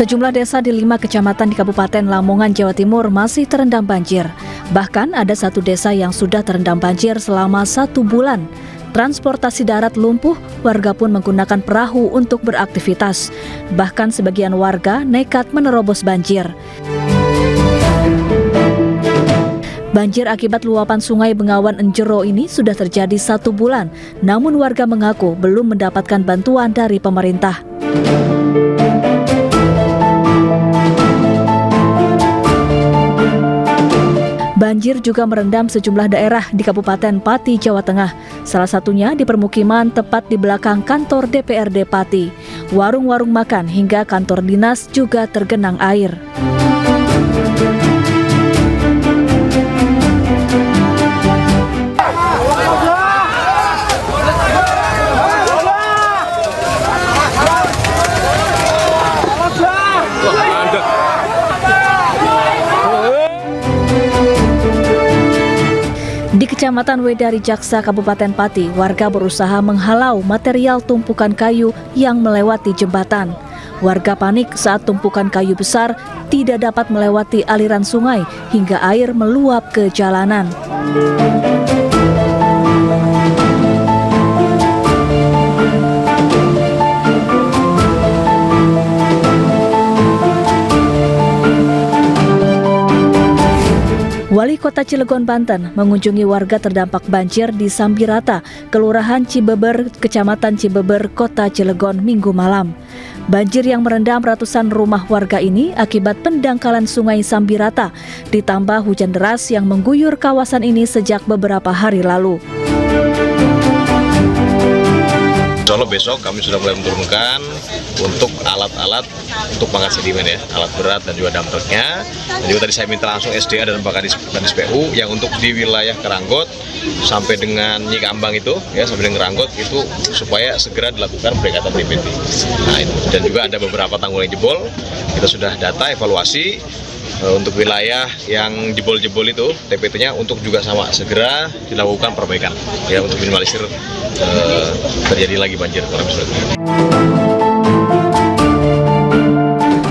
Sejumlah desa di 5 kecamatan di Kabupaten Lamongan, Jawa Timur masih terendam banjir. Bahkan ada satu desa yang sudah terendam banjir selama 1 bulan. Transportasi darat lumpuh, warga pun menggunakan perahu untuk beraktivitas. Bahkan sebagian warga nekat menerobos banjir. Banjir akibat luapan sungai Bengawan Enjero ini sudah terjadi 1 bulan, namun warga mengaku belum mendapatkan bantuan dari pemerintah. Banjir juga merendam sejumlah daerah di Kabupaten Pati, Jawa Tengah. Salah satunya di permukiman tepat di belakang kantor DPRD Pati. Warung-warung makan hingga kantor dinas juga tergenang air. Di Kecamatan Wedari Jaksa, Kabupaten Pati, warga berusaha menghalau material tumpukan kayu yang melewati jembatan. Warga panik saat tumpukan kayu besar tidak dapat melewati aliran sungai hingga air meluap ke jalanan. Wali Kota Cilegon, Banten mengunjungi warga terdampak banjir di Sambirata, Kelurahan Cibeber, Kecamatan Cibeber, Kota Cilegon, Minggu malam. Banjir yang merendam ratusan rumah warga ini akibat pendangkalan sungai Sambirata, ditambah hujan deras yang mengguyur kawasan ini sejak beberapa hari lalu. Insya Allah besok kami sudah mulai menurunkan untuk alat-alat untuk pengangkat sedimen ya, alat berat dan juga dump truknya. Dan juga tadi saya minta langsung SDA dan Kadis PU yang untuk di wilayah Keranggot sampai dengan Nyikambang itu ya, sampai dengan Keranggot itu supaya segera dilakukan peringatan preventif. Nah itu, dan juga ada beberapa tanggul yang jebol, kita sudah data evaluasi. Untuk wilayah yang jebol-jebol itu TPT-nya untuk juga sama segera dilakukan perbaikan ya, untuk minimalisir terjadi lagi banjir.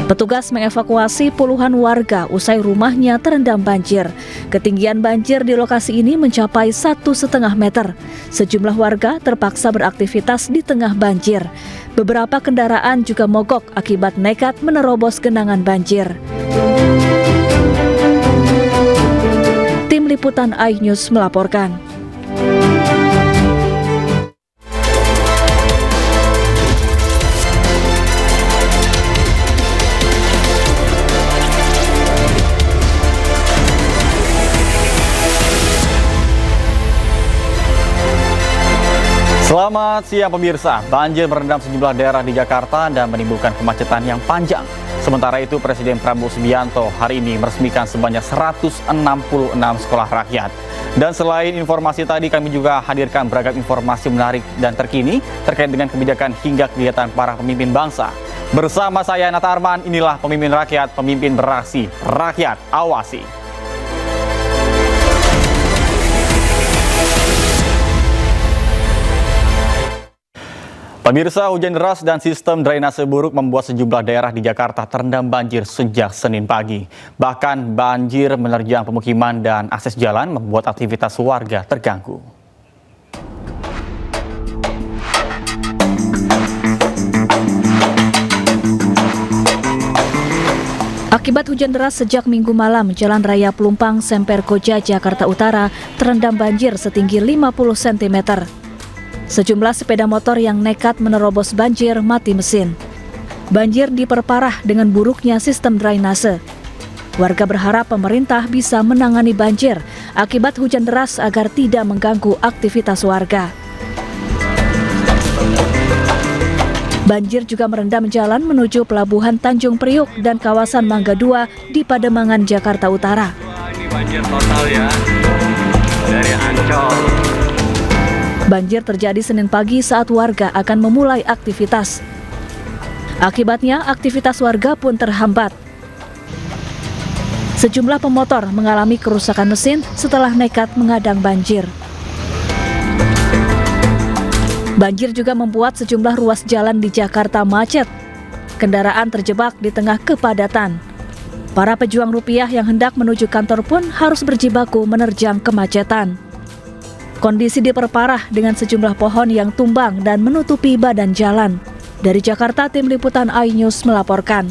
Petugas mengevakuasi puluhan warga usai rumahnya terendam banjir. Ketinggian banjir di lokasi ini mencapai 1,5 meter. Sejumlah warga terpaksa beraktivitas di tengah banjir. Beberapa kendaraan juga mogok akibat nekat menerobos genangan banjir. Tim Liputan iNews melaporkan. Selamat siang pemirsa, banjir merendam sejumlah daerah di Jakarta dan menimbulkan kemacetan yang panjang. Sementara itu Presiden Prabowo Subianto hari ini meresmikan sebanyak 166 sekolah rakyat. Dan selain informasi tadi, kami juga hadirkan beragam informasi menarik dan terkini terkait dengan kebijakan hingga kegiatan para pemimpin bangsa. Bersama saya Nata Arman, inilah Pemimpin Rakyat, Pemimpin Beraksi, Rakyat Awasi. Pemirsa, hujan deras dan sistem drainase buruk membuat sejumlah daerah di Jakarta terendam banjir sejak Senin pagi. Bahkan banjir menerjang pemukiman dan akses jalan membuat aktivitas warga terganggu. Akibat hujan deras sejak Minggu malam, Jalan Raya Pelumpang Semper Koja, Jakarta Utara terendam banjir setinggi 50 cm. Sejumlah sepeda motor yang nekat menerobos banjir mati mesin. Banjir diperparah dengan buruknya sistem drainase. Warga berharap pemerintah bisa menangani banjir akibat hujan deras agar tidak mengganggu aktivitas warga. Banjir juga merendam jalan menuju Pelabuhan Tanjung Priuk dan kawasan Mangga 2 di Pademangan, Jakarta Utara. Ini banjir total ya, dari Ancol. Banjir terjadi Senin pagi saat warga akan memulai aktivitas. Akibatnya, aktivitas warga pun terhambat. Sejumlah pemotor mengalami kerusakan mesin setelah nekat menghadang banjir. Banjir juga membuat sejumlah ruas jalan di Jakarta macet. kendaraan terjebak di tengah kepadatan. Para pejuang rupiah yang hendak menuju kantor pun harus berjibaku menerjang kemacetan. Kondisi diperparah dengan sejumlah pohon yang tumbang dan menutupi badan jalan. Dari Jakarta, tim liputan iNews melaporkan.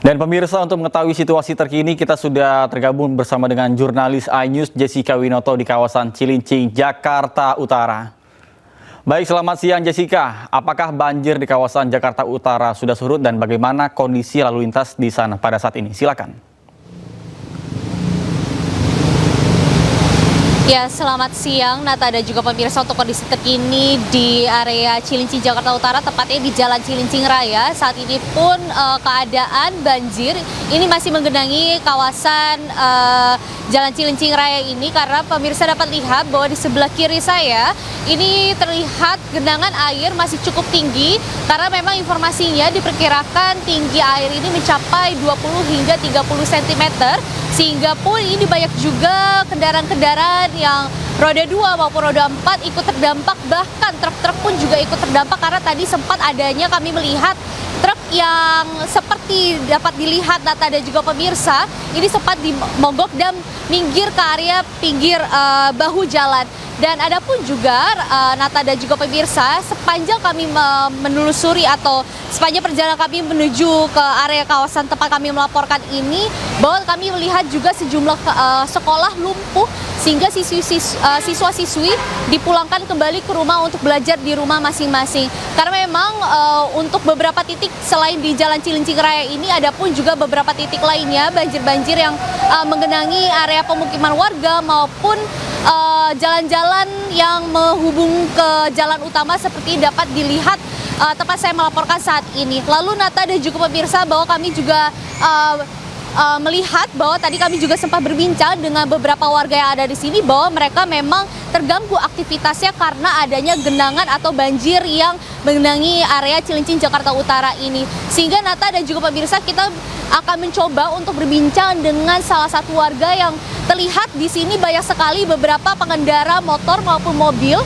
Dan pemirsa, untuk mengetahui situasi terkini, kita sudah tergabung bersama dengan jurnalis iNews Jessica Winoto di kawasan Cilincing, Jakarta Utara. Baik, selamat siang Jessica. Apakah banjir di kawasan Jakarta Utara sudah surut dan bagaimana kondisi lalu lintas di sana pada saat ini? Silakan. Ya, selamat siang Nata dan juga pemirsa. Untuk kondisi terkini di area Cilincing Jakarta Utara, tepatnya di Jalan Cilincing Raya. Saat ini pun keadaan banjir ini masih menggenangi kawasan Jalan Cilincing Raya ini, karena pemirsa dapat lihat bahwa di sebelah kiri saya ini terlihat genangan air masih cukup tinggi, karena memang informasinya diperkirakan tinggi air ini mencapai 20 hingga 30 cm. Sehingga pun ini banyak juga kendaraan-kendaraan yang roda 2 maupun roda 4 ikut terdampak, bahkan truk-truk pun juga ikut terdampak, karena tadi sempat adanya kami melihat truk yang seperti dapat dilihat Nata dan juga pemirsa, ini sempat dimogok dan minggir ke area pinggir bahu jalan. Dan ada pun juga Nata dan juga pemirsa, sepanjang kami menelusuri atau sepanjang perjalanan kami menuju ke area kawasan tempat kami melaporkan ini, bahwa kami melihat juga sejumlah sekolah lumpuh, sehingga siswa-siswi dipulangkan kembali ke rumah untuk belajar di rumah masing-masing. Karena memang untuk beberapa titik selain di Jalan Cilincing Raya ini, ada pun juga beberapa titik lainnya banjir-banjir yang menggenangi area pemukiman warga maupun jalan-jalan yang menghubung ke jalan utama seperti dapat dilihat tempat saya melaporkan saat ini. Lalu Nata dan juga pemirsa, bahwa kami juga melihat bahwa tadi kami juga sempat berbincang dengan beberapa warga yang ada di sini, bahwa mereka memang terganggu aktivitasnya karena adanya genangan atau banjir yang mengenangi area Cilincing Jakarta Utara ini. Sehingga Nata dan juga pemirsa, kita akan mencoba untuk berbincang dengan salah satu warga yang terlihat di sini banyak sekali beberapa pengendara motor maupun mobil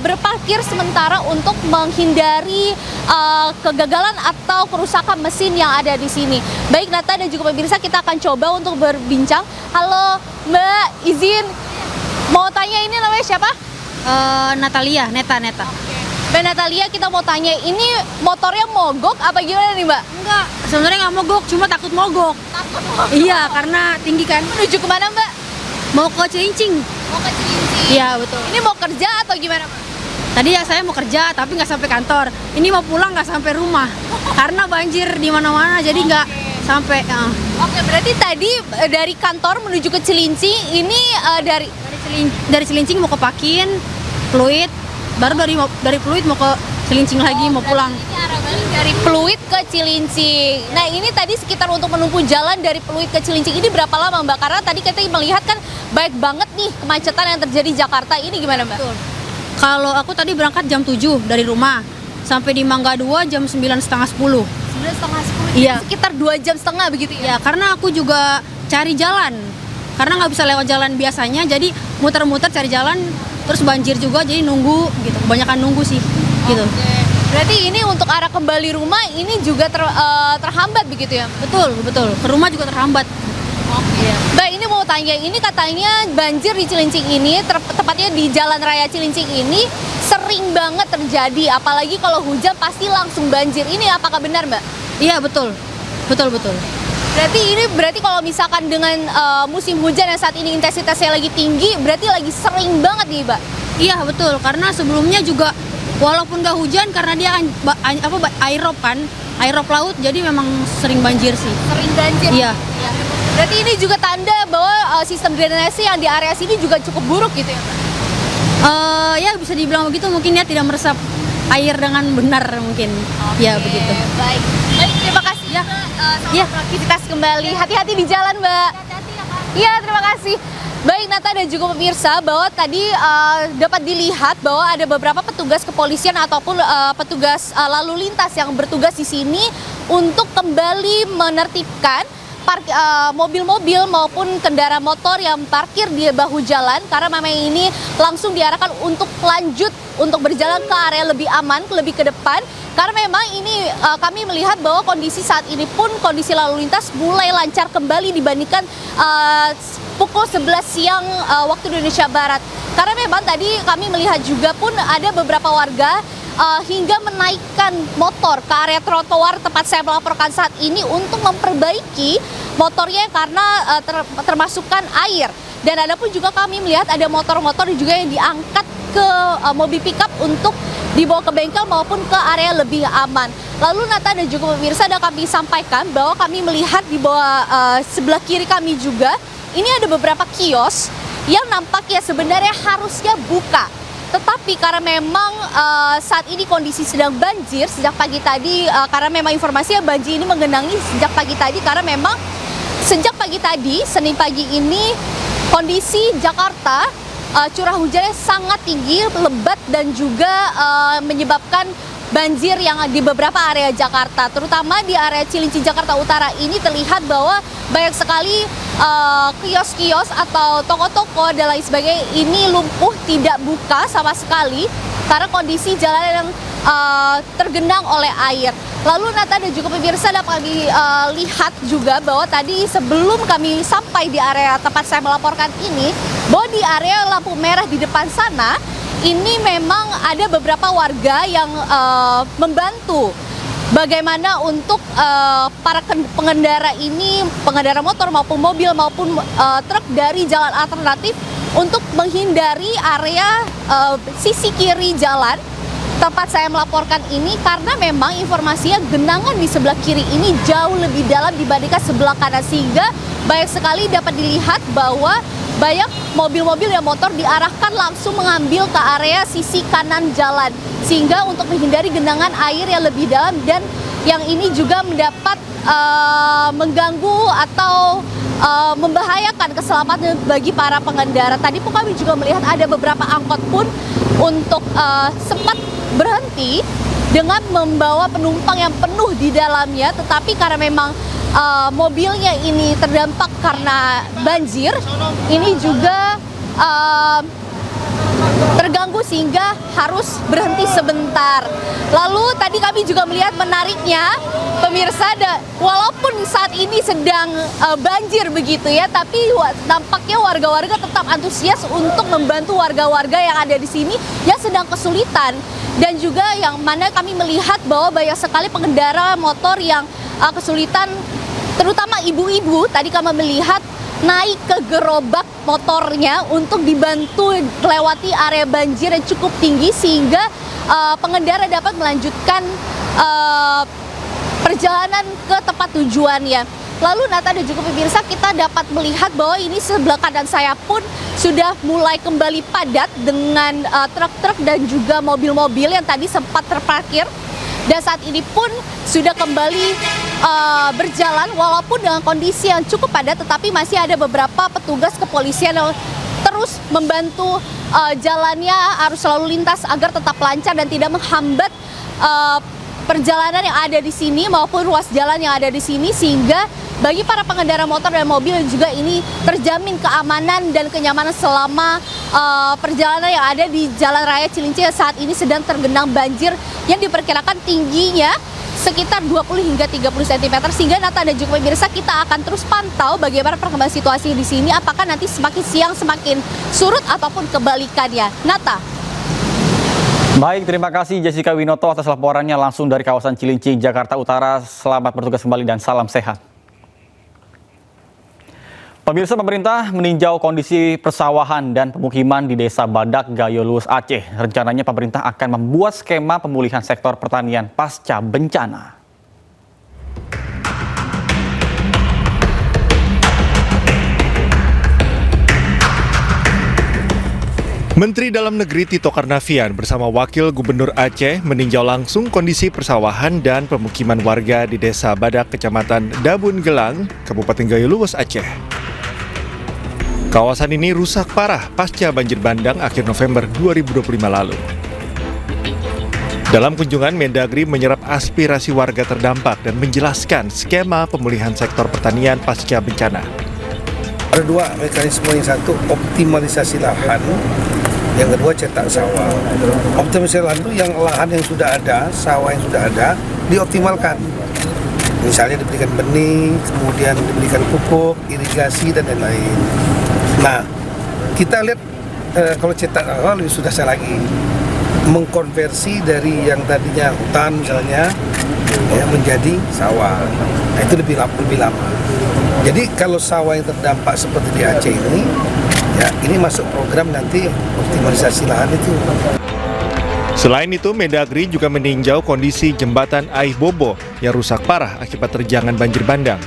berparkir sementara untuk menghindari kegagalan atau kerusakan mesin yang ada di sini. Baik Nata dan juga pemirsa, kita akan coba untuk berbincang. Halo Mbak, izin mau tanya, ini namanya siapa? Natalia, Neta. Mbak Natalia, kita mau tanya, ini motornya mogok apa gimana nih Mbak? Enggak, sebenarnya nggak mogok, cuma takut mogok. Takut mogok? Iya, karena tinggi kan. Menuju kemana Mbak? Mau ke Cilincing. Mau ke Cilincing? Iya, betul. Ini mau kerja atau gimana Mbak? Tadi ya saya mau kerja, tapi nggak sampai kantor. Ini mau pulang nggak sampai rumah. Karena banjir di mana-mana, jadi nggak sampai. Oke, berarti tadi dari kantor menuju ke Cilincing, ini Dari Cilincing mau ke Pakin, Pluit, baru dari Pluit mau ke Cilincing lagi, mau pulang. Ini arah balik dari Pluit ke Cilincing. Nah, ini tadi sekitar untuk menempuh jalan dari Pluit ke Cilincing ini berapa lama Mbak? Karena tadi kita melihat kan baik banget nih kemacetan yang terjadi di Jakarta ini, gimana Mbak? Betul. Kalau aku tadi berangkat jam 7 dari rumah, sampai di Mangga 2 jam 9:30, 10. 9:30. Iya. Sekitar 2 jam setengah begitu ya? Ya, karena aku juga cari jalan. Karena nggak bisa lewat jalan biasanya, jadi muter-muter cari jalan, terus banjir juga, jadi nunggu gitu. Kebanyakan nunggu sih, gitu. Oke. Berarti ini untuk arah kembali rumah ini juga terhambat begitu ya? Betul. Ke rumah juga terhambat. Oke. Mbak, ini mau tanya, ini katanya banjir di Cilincing ini, tepatnya di Jalan Raya Cilincing ini sering banget terjadi, apalagi kalau hujan pasti langsung banjir. Ini apakah benar Mbak? Iya, betul. Berarti kalau misalkan dengan musim hujan yang saat ini intensitasnya lagi tinggi, berarti lagi sering banget nih Mbak? Iya, betul. Karena sebelumnya juga walaupun nggak hujan, karena dia aerop kan, aerop laut, jadi memang sering banjir sih. Sering banjir? Iya. Berarti ini juga tanda bahwa sistem drainase yang di area sini juga cukup buruk gitu ya Mbak? Ya bisa dibilang begitu, mungkin ya tidak meresap air dengan benar mungkin. Ya begitu. Baik, terima kasih ya. Selamat beraktivitas kembali. Hati-hati di jalan Mbak. Iya, terima kasih. Baik Nata dan juga pemirsa, bahwa tadi dapat dilihat bahwa ada beberapa petugas kepolisian ataupun petugas lalu lintas yang bertugas di sini untuk kembali menertibkan mobil-mobil maupun kendaraan motor yang parkir di bahu jalan, karena memang ini langsung diarahkan untuk lanjut untuk berjalan ke area lebih aman, lebih ke depan. Karena memang ini kami melihat bahwa kondisi saat ini pun kondisi lalu lintas mulai lancar kembali dibandingkan pukul 11 siang waktu Indonesia Barat. Karena memang tadi kami melihat juga pun ada beberapa warga hingga menaikkan motor ke area trotoar tempat saya melaporkan saat ini untuk memperbaiki motornya karena termasukkan air. Dan ada pun juga kami melihat ada motor-motor juga yang diangkat ke mobil pickup untuk dibawa ke bengkel maupun ke area lebih aman. Lalu Nata dan juga pemirsa, ada kami sampaikan bahwa kami melihat di bawah sebelah kiri kami juga ini ada beberapa kios yang nampaknya sebenarnya harusnya buka. Tetapi karena memang saat ini kondisi sedang banjir sejak pagi tadi, karena memang informasinya banjir ini menggenangi sejak pagi tadi, karena memang sejak pagi tadi, Senin pagi ini, kondisi Jakarta curah hujannya sangat tinggi, lebat, dan juga menyebabkan banjir yang di beberapa area Jakarta, terutama di area Cilincing Jakarta Utara ini terlihat bahwa banyak sekali kios-kios atau toko-toko dan lain sebagainya ini lumpuh, tidak buka sama sekali karena kondisi jalan yang tergenang oleh air. Lalu Nata dan juga pemirsa dapat lihat juga bahwa tadi sebelum kami sampai di area tempat saya melaporkan ini, bahwa di area lampu merah di depan sana ini memang ada beberapa warga yang membantu bagaimana untuk para pengendara ini, pengendara motor maupun mobil maupun truk dari jalan alternatif untuk menghindari area sisi kiri jalan tempat saya melaporkan ini, karena memang informasinya genangan di sebelah kiri ini jauh lebih dalam dibandingkan sebelah kanan, sehingga banyak sekali dapat dilihat bahwa banyak mobil-mobil dan motor diarahkan langsung mengambil ke area sisi kanan jalan, sehingga untuk menghindari genangan air yang lebih dalam, dan yang ini juga mendapat mengganggu atau membahayakan keselamatan bagi para pengendara. Tadi pun kami juga melihat ada beberapa angkot pun untuk sempat berhenti dengan membawa penumpang yang penuh di dalamnya, tetapi karena memang mobilnya ini terdampak karena banjir, ini juga terganggu sehingga harus berhenti sebentar. Lalu tadi kami juga melihat menariknya pemirsa, walaupun saat ini sedang banjir begitu ya, tapi nampaknya warga-warga tetap antusias untuk membantu warga-warga yang ada di sini yang sedang kesulitan. Dan juga yang mana kami melihat bahwa banyak sekali pengendara motor yang kesulitan, terutama ibu-ibu. Tadi kami melihat naik ke gerobak motornya untuk dibantu melewati area banjir yang cukup tinggi, sehingga pengendara dapat melanjutkan perjalanan ke tempat tujuannya. Lalu Nata dan juga pemirsa, kita dapat melihat bahwa ini sebelah kanan saya pun sudah mulai kembali padat dengan truk-truk dan juga mobil-mobil yang tadi sempat terparkir. Dan saat ini pun sudah kembali berjalan walaupun dengan kondisi yang cukup padat, tetapi masih ada beberapa petugas kepolisian yang terus membantu jalannya arus lalu lintas agar tetap lancar dan tidak menghambat perjalanan yang ada di sini maupun ruas jalan yang ada di sini, sehingga bagi para pengendara motor dan mobil juga ini terjamin keamanan dan kenyamanan selama perjalanan yang ada di Jalan Raya Cilincing yang saat ini sedang tergenang banjir yang diperkirakan tingginya sekitar 20 hingga 30 cm, sehingga Nata dan juga pemirsa kita akan terus pantau bagaimana perkembangan situasi di sini, apakah nanti semakin siang semakin surut ataupun kebalikannya. Nata. Baik, terima kasih Jessica Winoto atas laporannya langsung dari kawasan Cilincing, Jakarta Utara. Selamat bertugas kembali dan salam sehat. Pemirsa, pemerintah meninjau kondisi persawahan dan pemukiman di Desa Badak, Gayo Luwes, Aceh. Rencananya pemerintah akan membuat skema pemulihan sektor pertanian pasca bencana. Menteri Dalam Negeri Tito Karnavian bersama Wakil Gubernur Aceh meninjau langsung kondisi persawahan dan pemukiman warga di Desa Badak, Kecamatan Dabun Gelang, Kabupaten Gayo Luwes, Aceh. Kawasan ini rusak parah pasca banjir bandang akhir November 2025 lalu. Dalam kunjungan, Mendagri menyerap aspirasi warga terdampak dan menjelaskan skema pemulihan sektor pertanian pasca bencana. Ada dua mekanisme, yang satu optimalisasi lahan, yang kedua cetak sawah. Optimalisasi lahan itu yang lahan yang sudah ada, sawah yang sudah ada, dioptimalkan. Misalnya diberikan benih, kemudian diberikan pupuk, irigasi, dan lain-lain. Nah, kita lihat kalau cetak sawah lebih sudah lagi. Mengkonversi dari yang tadinya hutan misalnya ya, menjadi sawah. Nah, itu lebih lama. Jadi kalau sawah yang terdampak seperti di Aceh ini, ya ini masuk program nanti optimalisasi lahan itu. Selain itu, Mendagri juga meninjau kondisi jembatan Aibobo yang rusak parah akibat terjangan banjir bandang.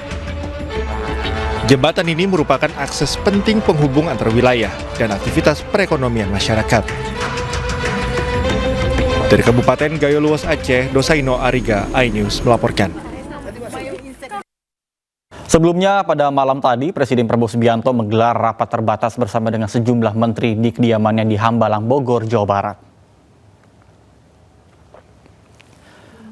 Jembatan ini merupakan akses penting penghubung antar wilayah dan aktivitas perekonomian masyarakat. Dari Kabupaten Gayo Luas Aceh, Dosaino Ariga, iNews melaporkan. Sebelumnya pada malam tadi, Presiden Prabowo Subianto menggelar rapat terbatas bersama dengan sejumlah menteri di kediamannya di Hambalang, Bogor, Jawa Barat.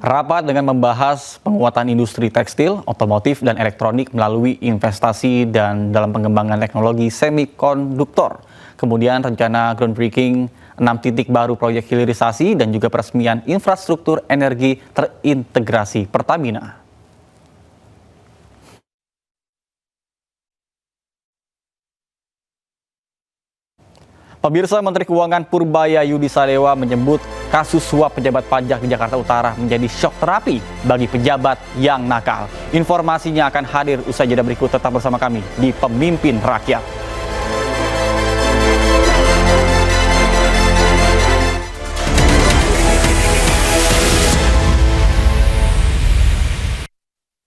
Rapat dengan membahas penguatan industri tekstil, otomotif, dan elektronik melalui investasi dan dalam pengembangan teknologi semikonduktor. Kemudian rencana groundbreaking 6 titik baru proyek hilirisasi dan juga peresmian infrastruktur energi terintegrasi Pertamina. Pemirsa, Menteri Keuangan Purbaya Yudi Sadewa menyebut kasus suap pejabat pajak di Jakarta Utara menjadi shock terapi bagi pejabat yang nakal. Informasinya akan hadir usai jeda berikut, tetap bersama kami di Pemimpin Rakyat.